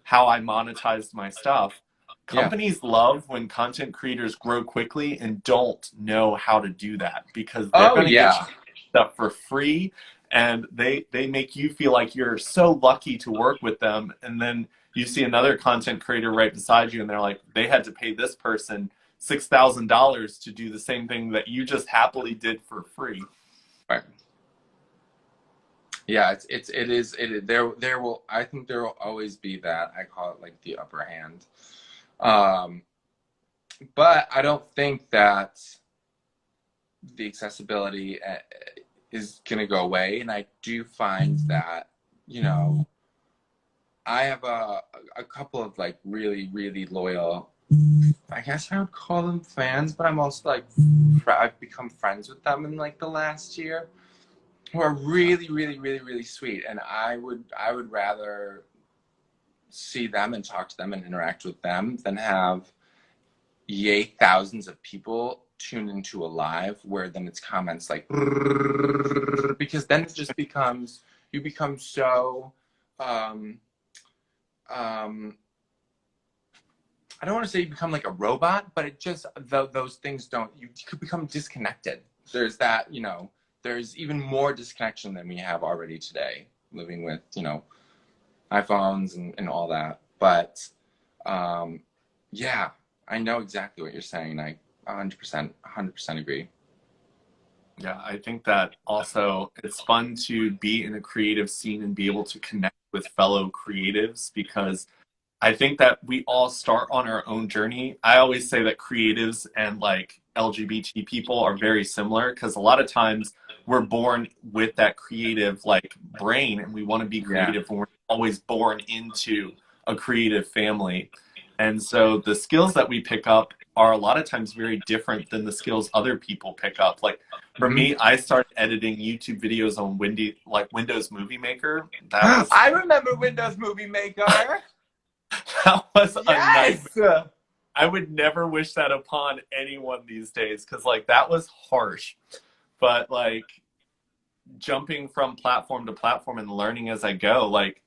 how I monetized my stuff. Companies love when content creators grow quickly and don't know how to do that, because they're going to get stuff for free, and they make you feel like you're so lucky to work with them. And then you see another content creator right beside you, and they're like, they had to pay this person $6,000 to do the same thing that you just happily did for free. Right. Yeah, there will, I think there will always be that. I call it like the upper hand. But I don't think that the accessibility is going to go away. And I do find that, you know, I have a couple of like really, really loyal, I guess I would call them fans, but I'm also like, I've become friends with them in like the last year, who are really, really, really, really sweet. And I would rather see them and talk to them and interact with them than have thousands of people tuned into a live where then it's comments like, because then it just becomes, you become so I don't want to say you become like a robot, but it just those things don't. You could become disconnected. There's that, there's even more disconnection than we have already today, living with iPhones and all that. But yeah, I know exactly what you're saying. I 100% agree. Yeah, I think that also it's fun to be in a creative scene and be able to connect with fellow creatives because I think that we all start on our own journey. I always say that creatives and like LGBT people are very similar because a lot of times we're born with that creative like brain and we want to be Yeah. creative and we're always born into a creative family. And so the skills that we pick up are a lot of times very different than the skills other people pick up. Like for Hmm. me, I started editing YouTube videos on Windows Movie Maker. That was I remember Windows Movie Maker. that was a nightmare. Yes. I would never wish that upon anyone these days because like that was harsh. But like jumping from platform to platform and learning as I go, like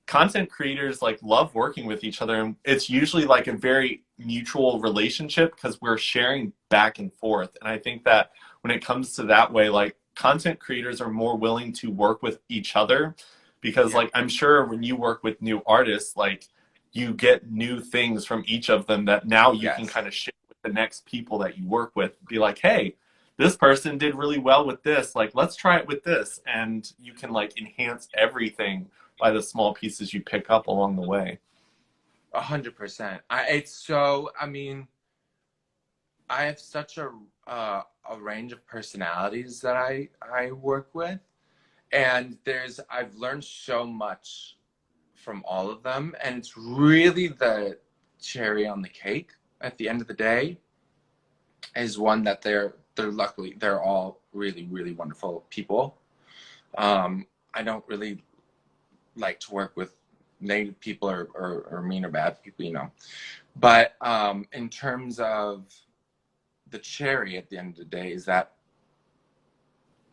content creators like love working with each other and it's usually like a very mutual relationship because we're sharing back and forth. And I think that when it comes to that way, like content creators are more willing to work with each other because Yeah. like I'm sure when you work with new artists, like you get new things from each of them that now you can Yes. kind of share with the next people that you work with. Be like, hey, this person did really well with this. Like, let's try it with this. And you can like enhance everything by the small pieces you pick up along the way. 100%. It's so. I mean, I have such a range of personalities that I work with, and I've learned so much from all of them, and it's really the cherry on the cake at the end of the day is one that they're luckily they're all really really wonderful people. I don't really like to work with negative people or mean or bad people, but in terms of the cherry at the end of the day is that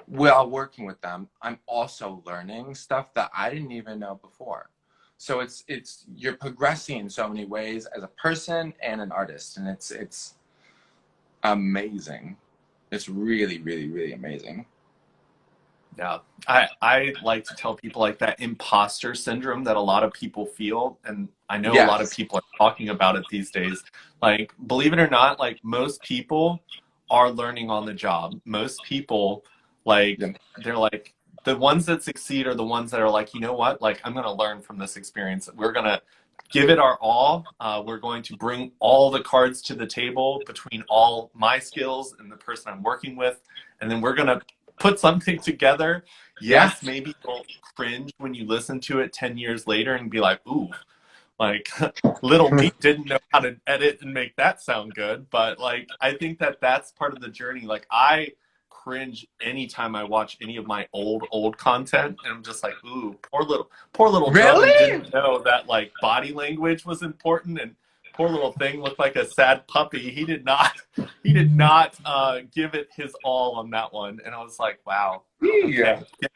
while working with them, I'm also learning stuff that I didn't even know before. So it's you're progressing in so many ways as a person and an artist, and it's amazing. It's really really really amazing. Yeah. I like to tell people like that imposter syndrome that a lot of people feel. And I know a lot of Yes. people are talking about it these days. Like, believe it or not, like most people are learning on the job. Most people, like, Yeah. they're like, the ones that succeed are the ones that are like, you know what? Like, I'm going to learn from this experience. We're going to give it our all. We're going to bring all the cards to the table between all my skills and the person I'm working with. And then we're going to put something together. Yeah. Yes, maybe you'll cringe when you listen to it 10 years later and be like, ooh, like little me didn't know how to edit and make that sound good. But like, I think that that's part of the journey. Like, I cringe anytime I watch any of my old content, and I'm just like, ooh, poor little Drummond Really? didn't know that like body language was important, and poor little thing looked like a sad puppy. He did not give it his all on that one, and I was like, wow, Yeah. okay,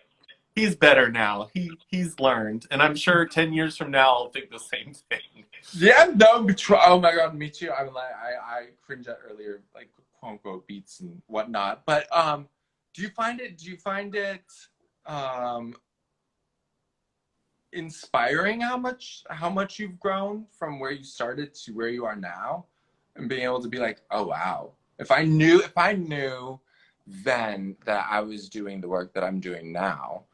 he's better now. He's learned, and I'm sure 10 years from now I'll think the same thing. Yeah, no, oh my god, me too. I'm like, I cringe at earlier, like quote unquote beats and whatnot. But do you find it um inspiring how much you've grown from where you started to where you are now, and being able to be like, oh wow, if I knew then that I was doing the work that I'm doing now,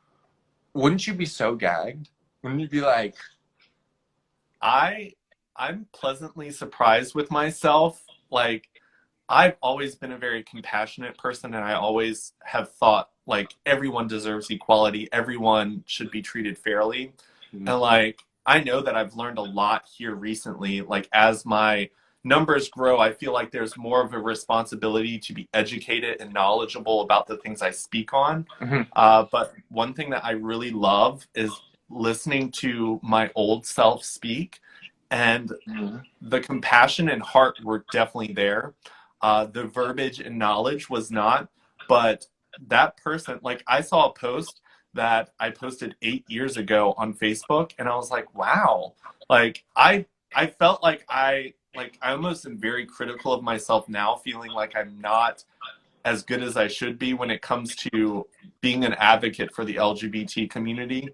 wouldn't you be so gagged? Wouldn't you be like, I I'm pleasantly surprised with myself. Like I've always been a very compassionate person and I always have thought like everyone deserves equality, everyone should be treated fairly. And like I know that I've learned a lot here recently. Like as my numbers grow, I feel like there's more of a responsibility to be educated and knowledgeable about the things I speak on. mhm, But one thing that I really love is listening to my old self speak, and mhm. the compassion and heart were definitely there. The verbiage and knowledge was not, but that person, like I saw a post that I posted 8 years ago on Facebook, and I was like, wow, like I felt like I like I almost am very critical of myself now, feeling like I'm not as good as I should be when it comes to being an advocate for the LGBT community.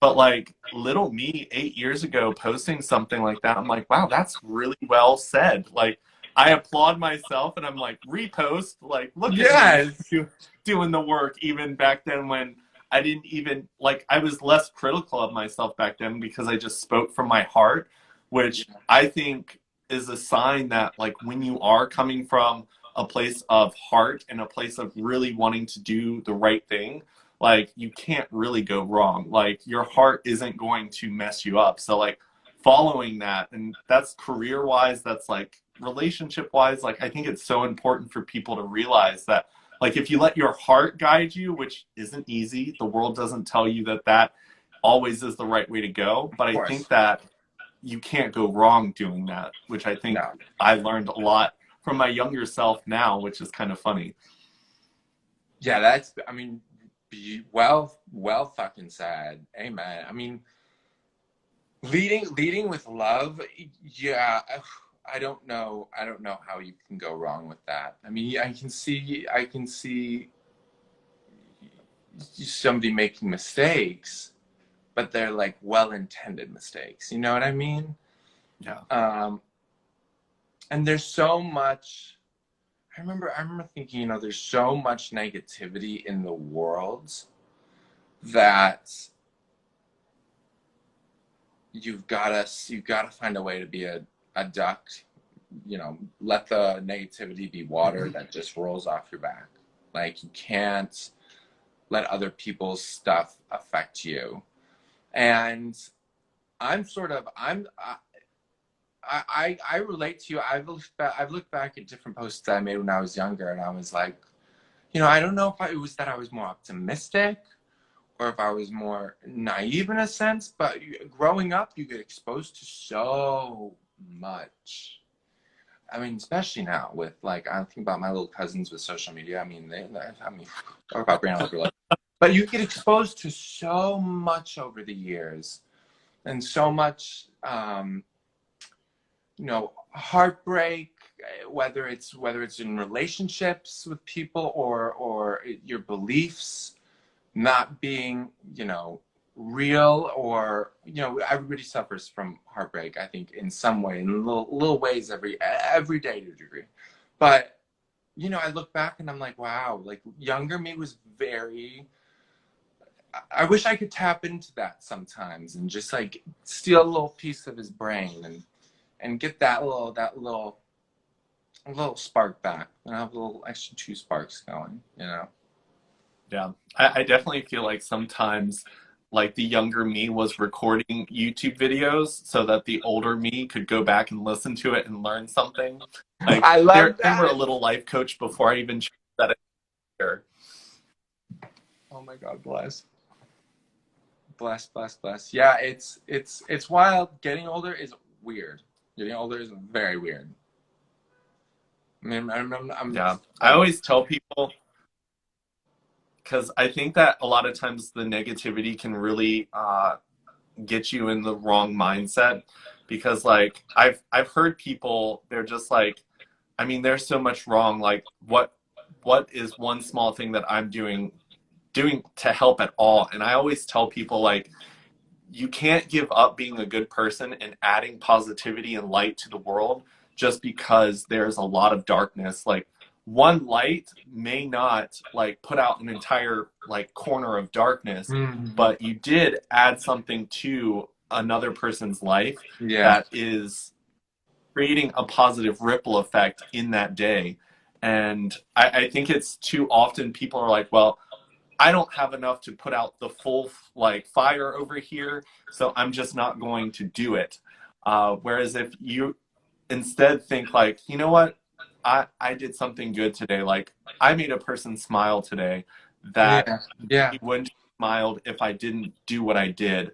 But like little me 8 years ago posting something like that, I'm like, wow, that's really well said. Like I applaud myself and I'm like, repost, like look at me Yes. doing the work even back then when I didn't even like I was less critical of myself back then because I just spoke from my heart, which I think is a sign that like when you are coming from a place of heart and a place of really wanting to do the right thing, like you can't really go wrong. Like your heart isn't going to mess you up. So like following that, and that's career wise, that's like relationship wise, like I think it's so important for people to realize that like if you let your heart guide you, which isn't easy, the world doesn't tell you that that always is the right way to go, Of but I course. think that you can't go wrong doing that, which I think No. I learned a lot from my younger self now, which is kind of funny. Yeah, that's, I mean, well fucking said. Amen. I mean, leading with love, yeah, I don't know how you can go wrong with that. I mean, I can see somebody making mistakes, but they're like well-intended mistakes. You know what I mean? Yeah. And there's so much. I remember thinking, you know, there's so much negativity in the world that you've got to find a way to be a duck, you know, let the negativity be water that just rolls off your back. Like you can't let other people's stuff affect you. And I'm sort of I relate to you. I've looked back at different posts that I made when I was younger, and I was like, you know, I don't know if it was that I was more optimistic or if I was more naive in a sense. But growing up, you get exposed to so much. I mean, especially now with like I think about my little cousins with social media. I mean, I mean, talk about brain over life. But you get exposed to so much over the years, and so much. You know, heartbreak, whether it's in relationships with people or your beliefs not being, you know, real, or you know, everybody suffers from heartbreak, I think, in some way, in little ways, every day to a degree. But you know, I look back and I'm like, wow, like younger me was very, I wish I could tap into that sometimes and just like steal a little piece of his brain and get a little spark back and have a little extra two sparks going, you know? Yeah. I definitely feel like sometimes like the younger me was recording YouTube videos so that the older me could go back and listen to it and learn something. Like I love they were a that. little life coach before I even chose that idea. Oh my God, bless. Yeah, it's wild. Getting older is weird. Getting older is very weird. I mean, Yeah. I like, always tell people because I think that a lot of times the negativity can really get you in the wrong mindset because like I've heard people they're just like I mean there's so much wrong like what is one small thing that I'm doing to help at all, and I always tell people like you can't give up being a good person and adding positivity and light to the world just because there's a lot of darkness. Like one light may not like put out an entire like corner of darkness, mm, but you did add something to another person's life yeah, that is creating a positive ripple effect in that day. And I think it's too often people are like, well, I don't have enough to put out the full like fire over here, so I'm just not going to do it. Whereas if you instead think like, you know what, I did something good today. Like I made a person smile today that yeah, yeah, he wouldn't have smiled if I didn't do what I did,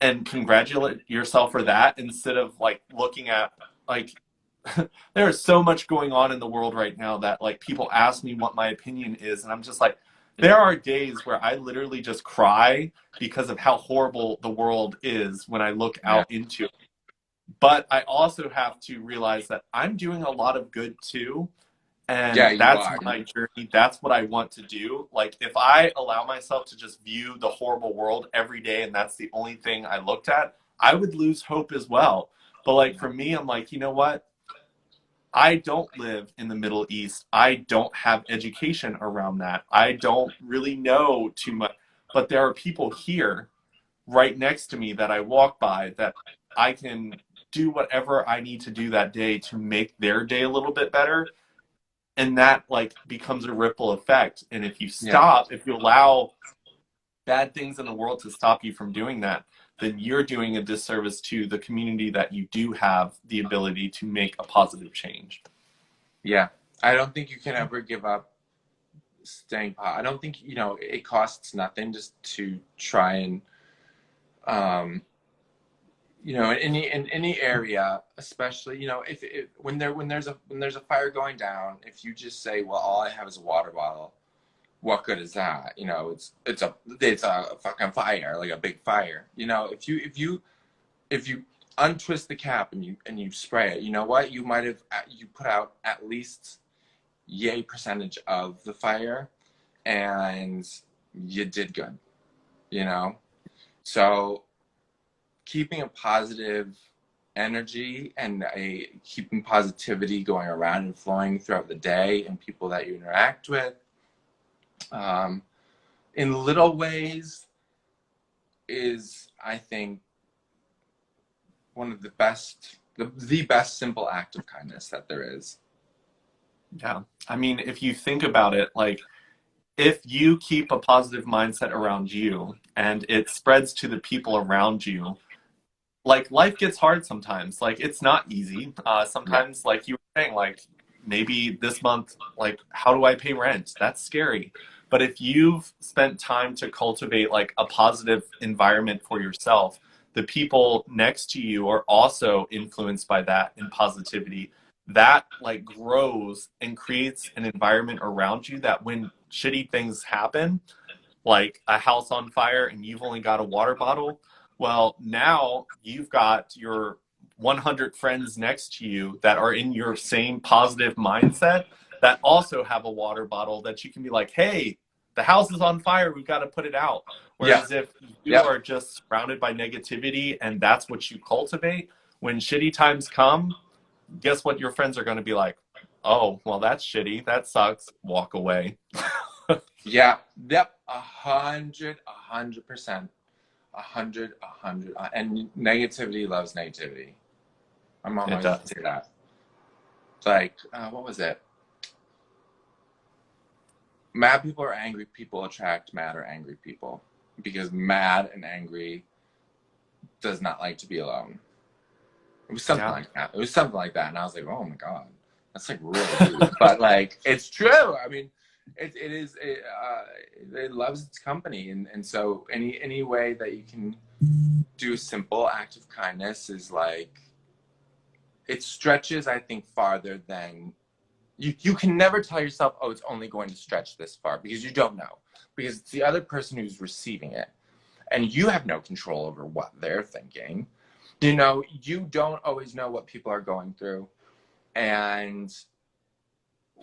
and congratulate yourself for that instead of like looking at like there is so much going on in the world right now that like people ask me what my opinion is and I'm just like there are days where I literally just cry because of how horrible the world is when I look yeah. out into it. but I also have to realize that I'm doing a lot of good too. Yeah, And you that's are. my journey. That's what I want to do. Like, if I allow myself to just view the horrible world every day and that's the only thing I looked at, I would lose hope as well. But, like, for me, I'm like, you know what? I don't live in the Middle East. I don't have education around that. I don't really know too much. But there are people here right next to me that I walk by that I can do whatever I need to do that day to make their day a little bit better. And that like becomes a ripple effect. And if you Yeah. stop, if you allow bad things in the world to stop you from doing that, then you're doing a disservice to the community that you do have the ability to make a positive change. Yeah. I don't think you can ever give up I don't think, it costs nothing just to try and, um, in any area, especially, if when there's a fire going down, if you just say, well, all I have is a water bottle, what good is that? It's a fucking fire, like a big fire. If you untwist the cap and you spray it, you know what? You put out at least yay percentage of the fire, and you did good. You know, so keeping a positive energy and keeping positivity going around and flowing throughout the day and people that you interact with, um, in little ways, is, I think, one of the best simple act of kindness that there is. Yeah. I mean, if you think about it, like if you keep a positive mindset around you and it spreads to the people around you, like life gets hard sometimes. Like it's not easy. Yeah. Sometimes, like you were saying, like maybe this month, like how do I pay rent? That's scary. But if you've spent time to cultivate like a positive environment for yourself, the people next to you are also influenced by that and positivity. That like grows and creates an environment around you that when shitty things happen, like a house on fire and you've only got a water bottle, well, now you've got your 100 friends next to you that are in your same positive mindset that also have a water bottle that you can be like, hey, the house is on fire. We've got to put it out. Yeah. Whereas if you Yep. are just surrounded by negativity and that's what you cultivate, when shitty times come, guess what your friends are going to be like? Oh, well, that's shitty. That sucks. Walk away. Yeah. Yep. 100%. 100. And negativity loves negativity. My mom It always does. say that. It's like, what was it? Mad people or angry people attract mad or angry people, because mad and angry does not like to be alone. It was something Yeah. like that. It was something like that, and I was like, oh my god, that's like really deep. But like, it's true. I mean, it loves its company, and so any way that you can do a simple act of kindness is like, it stretches, I think, farther than you can never tell yourself, oh, it's only going to stretch this far, because you don't know, because it's the other person who's receiving it, and you have no control over what they're thinking. You don't always know what people are going through, and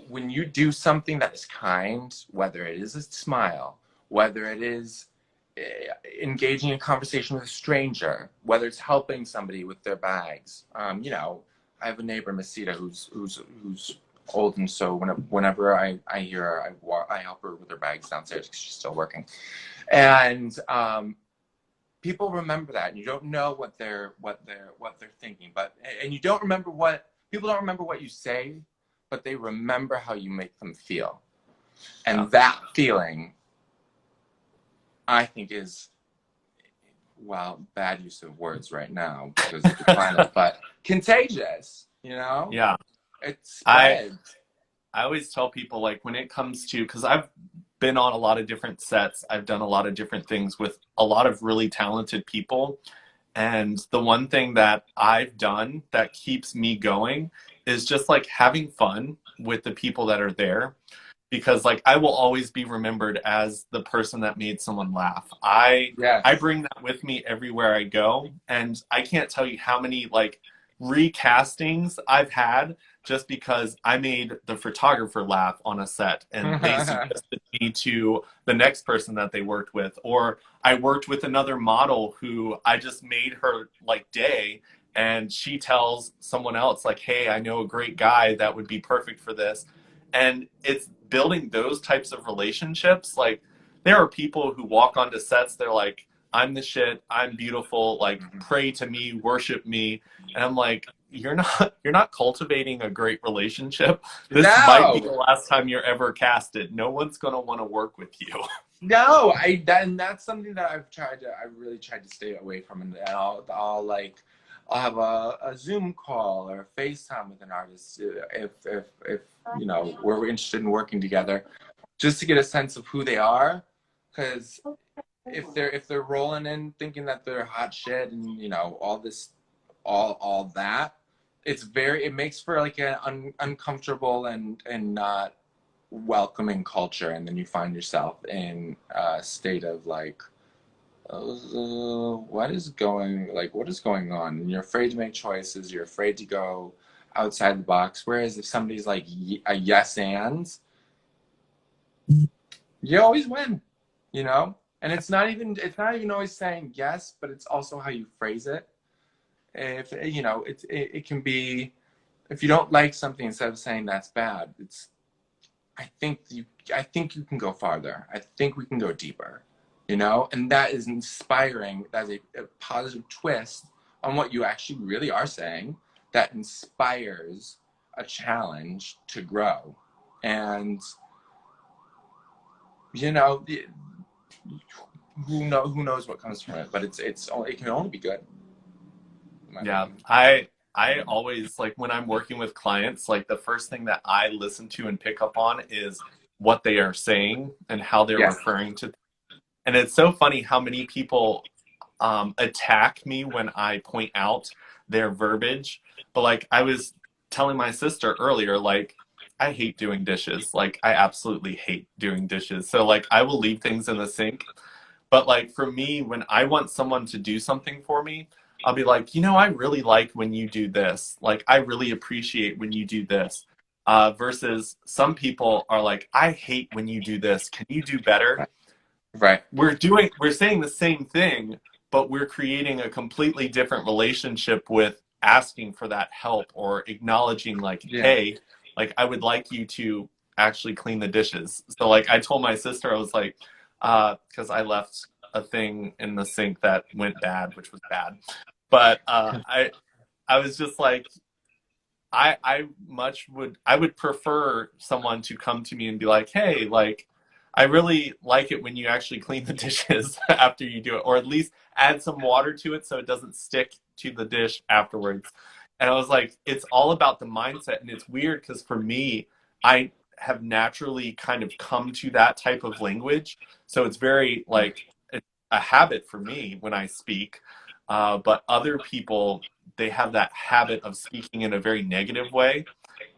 when you do something that is kind, whether it is a smile, whether it is engaging in conversation with a stranger, whether it's helping somebody with their bags. I have a neighbor, Masita, who's old, and so whenever I hear her, I help her with her bags downstairs because she's still working, and people remember that, and you don't know what they're thinking, and you don't remember what people don't remember what you say, but they remember how you make them feel, Yeah. and that feeling, I think, is, well, bad use of words right now because of the climate, but contagious. Yeah. It I spreads. I always tell people like when it comes to because I've been on a lot of different sets, I've done a lot of different things with a lot of really talented people. And the one thing that I've done that keeps me going is just like having fun with the people that are there because like I will always be remembered as the person that made someone laugh. I Yes. bring that with me everywhere I go and I can't tell you how many like recastings I've had just because I made the photographer laugh on a set and they suggested me to the next person that they worked with. Or I worked with another model who I just made her like day, and she tells someone else like, hey, I know a great guy that would be perfect for this. And it's building those types of relationships. Like there are people who walk onto sets, they're like, I'm the shit, I'm beautiful, like pray to me, worship me. And I'm like, you're not cultivating a great relationship. This might be the No, last time you're ever casted. No one's gonna want to work with you. no, and that's something that I really tried to stay away from, and I'll have a Zoom call or a FaceTime with an artist if we're interested in working together, just to get a sense of who they are, because if they're rolling in thinking that they're hot shit and all this, all that, it makes for like an uncomfortable and not welcoming culture, and then you find yourself in a state of like, what is going on, and you're afraid to make choices, you're afraid to go outside the box. Whereas if somebody's like a yes and, you always win, and it's not even always saying yes, but it's also how you phrase it. If it can be, if you don't like something, instead of saying that's bad, it's I think you can go farther. I think we can go deeper, and that is inspiring. That's a positive twist on what you actually really are saying, that inspires a challenge to grow. And you know who knows what comes from it, but it can only be good, in my Yeah, opinion. I always like when I'm working with clients, like the first thing that I listen to and pick up on is what they are saying and how they're Yes. referring to. And it's so funny how many people attack me when I point out their verbiage. But like I was telling my sister earlier, like I hate doing dishes. Like I absolutely hate doing dishes. So like I will leave things in the sink. But like for me, when I want someone to do something for me, I'll be like, I really like when you do this. Like I really appreciate when you do this. Versus some people are like, I hate when you do this. Can you do better? Right. We're saying the same thing, but we're creating a completely different relationship with asking for that help or acknowledging like, Yeah. hey, like I would like you to actually clean the dishes. So like I told my sister, I was like, because I left a thing in the sink that went bad, which was bad. But I was just like, I would prefer someone to come to me and be like, hey, like I really like it when you actually clean the dishes after you do it, or at least add some water to it so it doesn't stick to the dish afterwards. And I was like, it's all about the mindset. And it's weird because for me, I have naturally kind of come to that type of language. So it's very like a habit for me when I speak. But other people, they have that habit of speaking in a very negative way.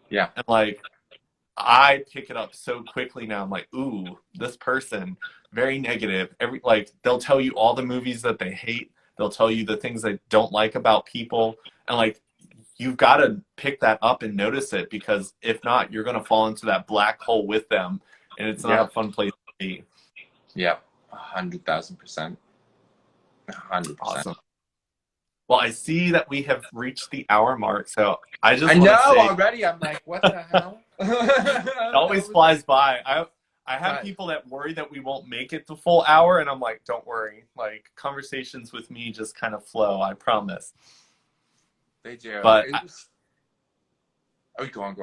Yeah. And like, I pick it up so quickly now. I'm like, ooh, this person, very negative. Like they'll tell you all the movies that they hate. They'll tell you the things they don't like about people. And like you've got to pick that up and notice it, because if not, you're gonna fall into that black hole with them, and it's not Yeah. a fun place to be. Yeah. 100,000%. 100%. Awesome. Well, I see that we have reached the hour mark, so I I just want know to say already. I'm like, what the hell? it That always was flies by. I have fun. people that worry that we won't make it the full hour, and I'm like, don't worry. Like conversations with me just kind of flow, I promise. They do. But It was. Oh, go on.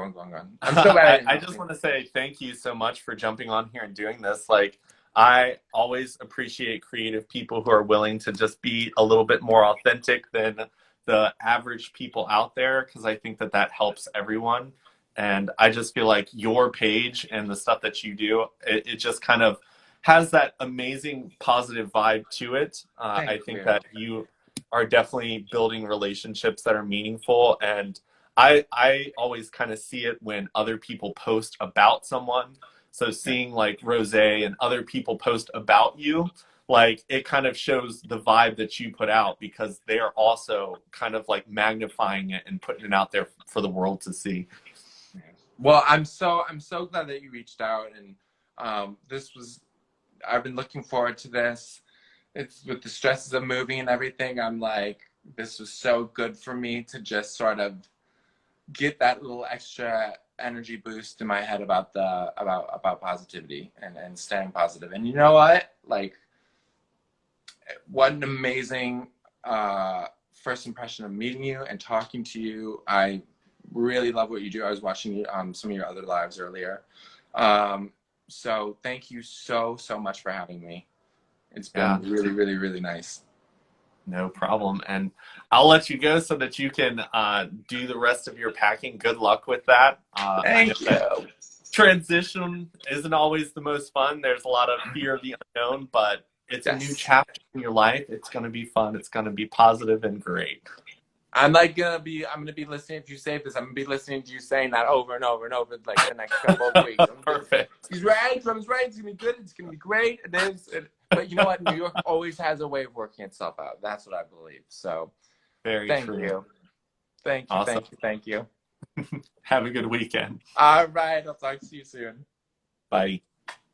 I'm so bad at I just interrupting. want to say thank you so much for jumping on here and doing this. Like I always appreciate creative people who are willing to just be a little bit more authentic than the average people out there, because I think that that helps everyone. And I just feel like your page and the stuff that you do, it just kind of has that amazing positive vibe to it. I Thank think you. that you are definitely building relationships that are meaningful. And I always kind of see it when other people post about someone. So seeing like Rose and other people post about you, like it kind of shows the vibe that you put out because they're also kind of like magnifying it and putting it out there for the world to see. Well, I'm so glad that you reached out, and this was I've been looking forward to this. It's with the stresses of moving and everything. I'm like, this was so good for me to just sort of get that little extra energy boost in my head about about positivity and staying positive. And you know what? Like, what an amazing first impression of meeting you and talking to you. I really love what you do. I was watching some of your other lives earlier. So thank you so much for having me. It's Yeah, been really, really, really nice. no problem. And I'll let you go so that you can do the rest of your packing. Good luck with that. I know Thank that you. transition isn't always the most fun. There's a lot of fear of the unknown, but it's a new Yes. chapter in your life. It's going to be fun. It's going to be positive and great. I'm gonna be listening if you say this. I'm gonna be listening to you saying that over and over and over like the next couple of weeks. Perfect. He's right. Trump's right. It's gonna be good. It's gonna be great. It is. But you know what? New York always has a way of working itself out. That's what I believe. So Very thank true. you. Thank you. Awesome. Thank you. Thank you. Have a good weekend. All right. I'll talk to you soon. Bye.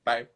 Bye.